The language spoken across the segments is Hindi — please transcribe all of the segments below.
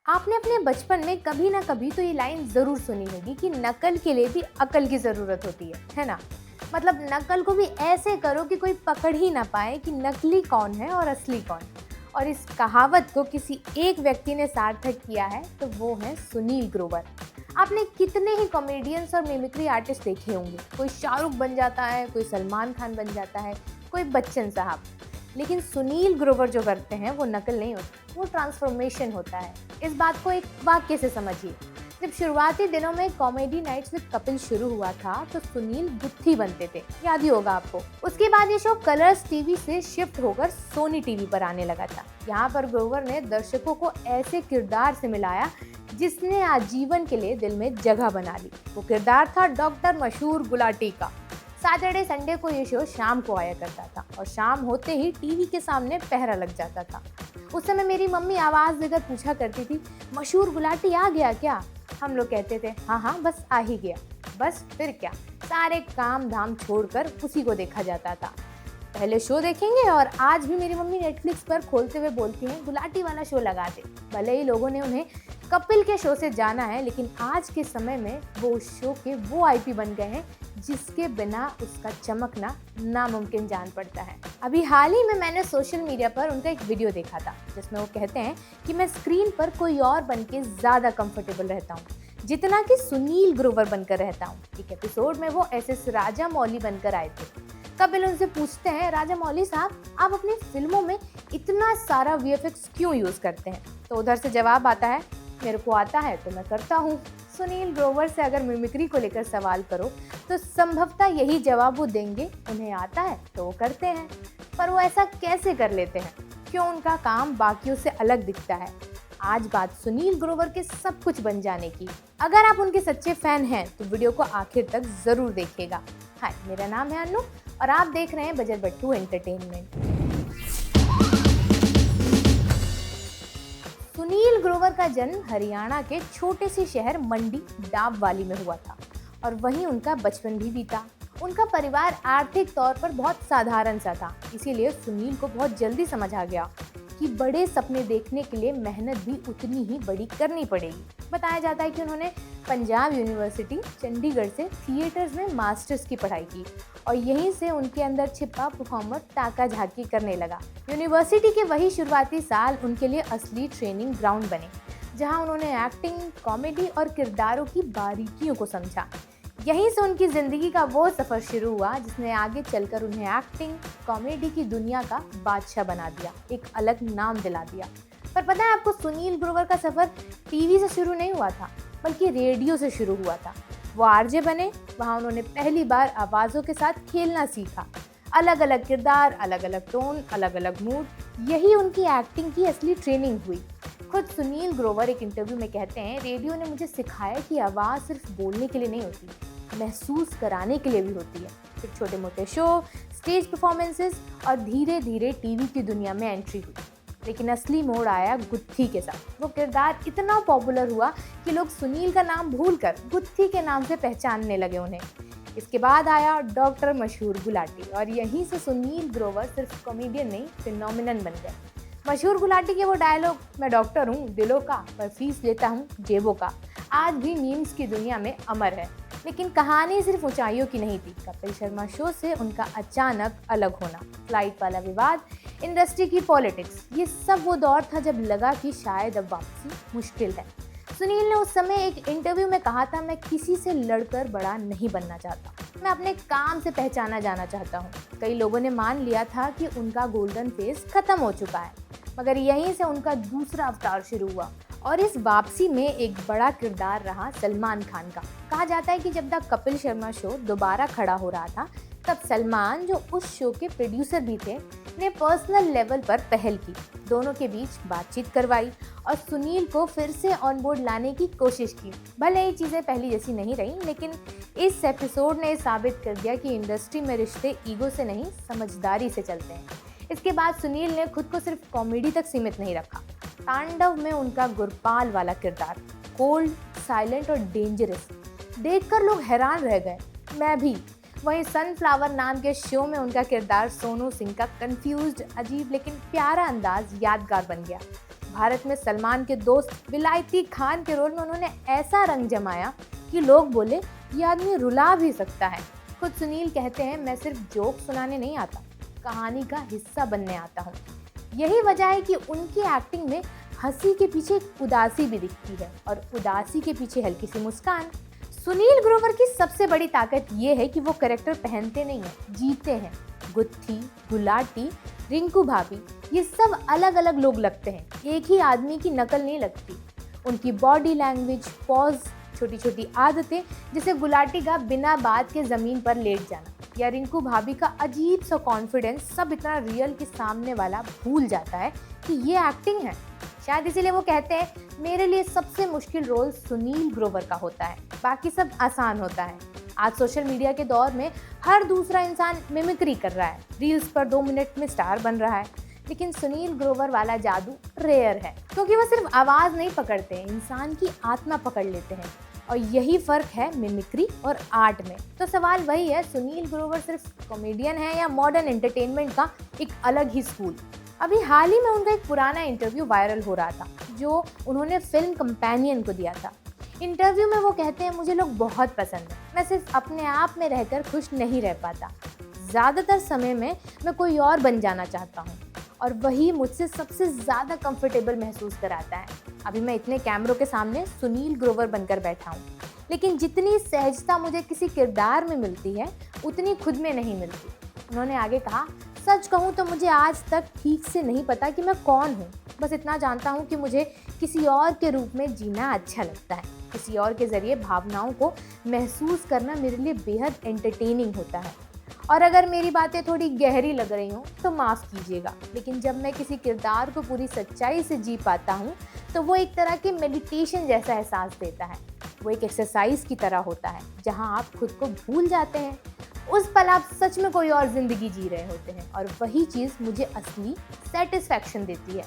आपने अपने बचपन में कभी ना कभी तो ये लाइन ज़रूर सुनी होगी कि नकल के लिए भी अकल की ज़रूरत होती है ना? मतलब नकल को भी ऐसे करो कि कोई पकड़ ही ना पाए कि नकली कौन है और असली कौन। और इस कहावत को किसी एक व्यक्ति ने सार्थक किया है तो वो है सुनील ग्रोवर। आपने कितने ही कॉमेडियंस और मिमिक्री आर्टिस्ट देखे होंगे, कोई शाहरुख बन जाता है, कोई सलमान खान बन जाता है, कोई बच्चन साहब। लेकिन सुनील ग्रोवर जो करते हैं वो नकल नहीं होती, वो ट्रांसफॉर्मेशन होता है। इस बात को एक वाक्य से समझिए। जब शुरुआती दिनों में कॉमेडी नाइट्स विद कपिल शुरू हुआ था तो सुनील गुत्थी बनते थे, याद ही होगा आपको। उसके बाद ये शो कलर्स टीवी से शिफ्ट होकर सोनी टीवी पर आने लगा था। यहाँ पर ग्रोवर ने दर्शकों को ऐसे किरदार से मिलाया जिसने आजीवन के लिए दिल में जगह बना ली। वो किरदार था डॉक्टर मशहूर गुलाटी का। सैटरडे संडे को ये शो शाम को आया करता था और शाम होते ही टीवी के सामने पहरा लग जाता था। उस समय मेरी मम्मी आवाज़ देकर पूछा करती थी, मशहूर गुलाटी आ गया क्या? हम लोग कहते थे हाँ हाँ बस आ ही गया। बस फिर क्या, सारे काम धाम छोड़कर उसी को देखा जाता था। पहले शो देखेंगे और आज भी मेरी मम्मी नेटफ्लिक्स पर खोलते हुए बोलती हैं गुलाटी वाला शो लगा दे। भले ही लोगों ने उन्हें कपिल के शो से जाना है, लेकिन आज के समय में वो उस शो के वो आईपी बन गए हैं जिसके बिना उसका चमकना नामुमकिन जान पड़ता है। अभी हाल ही में मैंने सोशल मीडिया पर उनका एक वीडियो देखा था जिसमें वो कहते हैं कि मैं स्क्रीन पर कोई और बन के ज़्यादा कंफर्टेबल रहता हूँ जितना कि सुनील ग्रोवर बनकर रहता हूँ। एक एपिसोड में वो एसएस राजा मौली बनकर आए थे। कपिल उनसे पूछते हैं, राजा मौली साहब आप अपनी फिल्मों में इतना सारा वीएफएक्स क्यों यूज़ करते हैं? तो उधर से जवाब आता है, मेरे को आता है तो मैं करता हूँ। सुनील ग्रोवर से अगर मिमिक्री को लेकर सवाल करो तो संभवतः यही जवाब वो देंगे, उन्हें आता है तो वो करते हैं। पर वो ऐसा कैसे कर लेते हैं? क्यों उनका काम बाकियों से अलग दिखता है? आज बात सुनील ग्रोवर के सब कुछ बन जाने की। अगर आप उनके सच्चे फैन हैं तो वीडियो को आखिर तक जरूर देखिएगा। हाय, मेरा नाम है अनु और आप देख रहे हैं बजर बट्टू एंटरटेनमेंट। सुनील ग्रोवर का जन्म हरियाणा के छोटे से शहर मंडी डाबवाली में हुआ था और वहीं उनका बचपन भी बीता। उनका परिवार आर्थिक तौर पर बहुत साधारण सा था, इसीलिए सुनील को बहुत जल्दी समझ आ गया कि बड़े सपने देखने के लिए मेहनत भी उतनी ही बड़ी करनी पड़ेगी। बताया जाता है कि उन्होंने पंजाब यूनिवर्सिटी चंडीगढ़ से थिएटर्स में मास्टर्स की पढ़ाई की और यहीं से उनके अंदर छिपा परफॉर्मर ताका झाकी करने लगा। यूनिवर्सिटी के वही शुरुआती साल उनके लिए असली ट्रेनिंग ग्राउंड बने, जहां उन्होंने एक्टिंग, कॉमेडी और किरदारों की बारीकियों को समझा। यहीं से उनकी ज़िंदगी का वो सफ़र शुरू हुआ जिसने आगे चलकर उन्हें एक्टिंग, कॉमेडी की दुनिया का बादशाह बना दिया, एक अलग नाम दिला दिया। पर पता है आपको, सुनील ग्रोवर का सफ़र टीवी से शुरू नहीं हुआ था बल्कि रेडियो से शुरू हुआ था। वो आरजे बने, वहाँ उन्होंने पहली बार आवाज़ों के साथ खेलना सीखा। अलग अलग किरदार, अलग अलग टोन, अलग अलग मूड, यही उनकी एक्टिंग की असली ट्रेनिंग हुई। खुद सुनील ग्रोवर एक इंटरव्यू में कहते हैं, रेडियो ने मुझे सिखाया कि आवाज़ सिर्फ बोलने के लिए नहीं होती, महसूस कराने के लिए भी होती है। फिर छोटे मोटे शो, स्टेज परफॉर्मेंसेस और धीरे धीरे टीवी की दुनिया में एंट्री हुई। लेकिन असली मोड़ आया गुत्थी के साथ। वो किरदार इतना पॉपुलर हुआ कि लोग सुनील का नाम भूलकर गुत्थी के नाम से पहचानने लगे उन्हें। इसके बाद आया डॉक्टर मशहूर गुलाटी और यहीं से सुनील ग्रोवर सिर्फ कॉमेडियन नहीं, फिनोमिनन बन गए। मशहूर गुलाटी के वो डायलॉग, मैं डॉक्टर हूँ दिलों का पर फीस लेता हूँ जेबों का, आज भी मीम्स की दुनिया में अमर है। लेकिन कहानी सिर्फ ऊंचाइयों की नहीं थी। कपिल शर्मा शो से उनका अचानक अलग होना, फ्लाइट वाला विवाद, इंडस्ट्री की पॉलिटिक्स, ये सब वो दौर था जब लगा कि शायद अब वापसी मुश्किल है। सुनील ने उस समय एक इंटरव्यू में कहा था, मैं किसी से लड़कर बड़ा नहीं बनना चाहता, मैं अपने काम से पहचाना जाना चाहता हूँ। कई लोगों ने मान लिया था कि उनका गोल्डन फेज खत्म हो चुका है, मगर यहीं से उनका दूसरा अवतार शुरू हुआ और इस वापसी में एक बड़ा किरदार रहा सलमान खान का। कहा जाता है कि जब द कपिल शर्मा शो दोबारा खड़ा हो रहा था तब सलमान, जो उस शो के प्रोड्यूसर भी थे, ने पर्सनल लेवल पर पहल की, दोनों के बीच बातचीत करवाई और सुनील को फिर से ऑन बोर्ड लाने की कोशिश की। भले ही चीज़ें पहली जैसी नहीं रही, लेकिन इस एपिसोड ने साबित कर दिया कि इंडस्ट्री में रिश्ते ईगो से नहीं, समझदारी से चलते हैं। इसके बाद सुनील ने खुद को सिर्फ कॉमेडी तक सीमित नहीं रखा। तांडव में उनका गुरपाल वाला किरदार, कोल्ड, साइलेंट और डेंजरस, देखकर लोग हैरान रह गए, मैं भी। वहीं सनफ्लावर नाम के शो में उनका किरदार सोनू सिंह का कंफ्यूज्ड, अजीब लेकिन प्यारा अंदाज यादगार बन गया। भारत में सलमान के दोस्त विलायती खान के रोल में उन्होंने ऐसा रंग जमाया कि लोग बोले ये आदमी रुला भी सकता है। खुद सुनील कहते हैं, मैं सिर्फ जोक सुनाने नहीं आता, कहानी का हिस्सा बनने आता हूँ। यही वजह है कि उनकी एक्टिंग में हंसी के पीछे एक उदासी भी दिखती है और उदासी के पीछे हल्की सी मुस्कान। सुनील ग्रोवर की सबसे बड़ी ताकत ये है कि वो कैरेक्टर पहनते नहीं हैं, जीते हैं। गुत्थी, गुलाटी, रिंकू भाभी, ये सब अलग अलग लोग लगते हैं, एक ही आदमी की नकल नहीं लगती। उनकी बॉडी लैंग्वेज, पॉज, छोटी छोटी आदतें, जैसे गुलाटी का बिना बात के ज़मीन पर लेट जाना या रिंकू भाभी का अजीब सा कॉन्फिडेंस, सब इतना रियल कि सामने वाला भूल जाता है कि ये एक्टिंग है। शायद इसीलिए वो कहते हैं, मेरे लिए सबसे मुश्किल रोल सुनील ग्रोवर का होता है, बाकी सब आसान होता है। आज सोशल मीडिया के दौर में हर दूसरा इंसान मिमिक्री कर रहा है, रील्स पर 2 मिनट में स्टार बन रहा है, लेकिन सुनील ग्रोवर वाला जादू रेयर है, क्योंकि वो सिर्फ आवाज़ नहीं पकड़ते, इंसान की आत्मा पकड़ लेते हैं। और यही फ़र्क है मिमिक्री और आर्ट में। तो सवाल वही है, सुनील ग्रोवर सिर्फ कॉमेडियन है या मॉडर्न एंटरटेनमेंट का एक अलग ही स्कूल। अभी हाल ही में उनका एक पुराना इंटरव्यू वायरल हो रहा था, जो उन्होंने फिल्म कंपेनियन को दिया था। इंटरव्यू में वो कहते हैं, मुझे लोग बहुत पसंद है, मैं सिर्फ अपने आप में रहकर खुश नहीं रह पाता, ज़्यादातर समय में मैं कोई और बन जाना चाहता हूँ और वही मुझसे सबसे ज़्यादा कंफर्टेबल महसूस कराता है। अभी मैं इतने कैमरों के सामने सुनील ग्रोवर बनकर बैठा हूँ, लेकिन जितनी सहजता मुझे किसी किरदार में मिलती है उतनी खुद में नहीं मिलती। उन्होंने आगे कहा, सच कहूँ तो मुझे आज तक ठीक से नहीं पता कि मैं कौन हूँ, बस इतना जानता हूँ कि मुझे किसी और के रूप में जीना अच्छा लगता है। किसी और के ज़रिए भावनाओं को महसूस करना मेरे लिए बेहद एंटरटेनिंग होता है। और अगर मेरी बातें थोड़ी गहरी लग रही हों तो माफ़ कीजिएगा, लेकिन जब मैं किसी किरदार को पूरी सच्चाई से जी पाता हूँ तो वो एक तरह के मेडिटेशन जैसा एहसास देता है। वो एक एक्सरसाइज की तरह होता है जहाँ आप खुद को भूल जाते हैं। उस पल आप सच में कोई और ज़िंदगी जी रहे होते हैं और वही चीज़ मुझे असली सेटिस्फैक्शन देती है।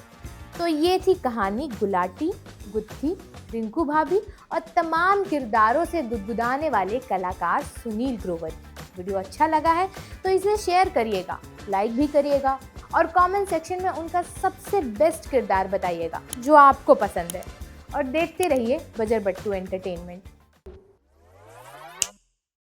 तो ये थी कहानी गुलाटी, गुत्थी, रिंकू भाभी और तमाम किरदारों से गुदगुदाने वाले कलाकार सुनील ग्रोवर। वीडियो अच्छा लगा है तो इसे शेयर करिएगा, लाइक भी करिएगा और कमेंट सेक्शन में उनका सबसे बेस्ट किरदार बताइएगा जो आपको पसंद है। और देखते रहिए बजर बट्टू एंटरटेनमेंट।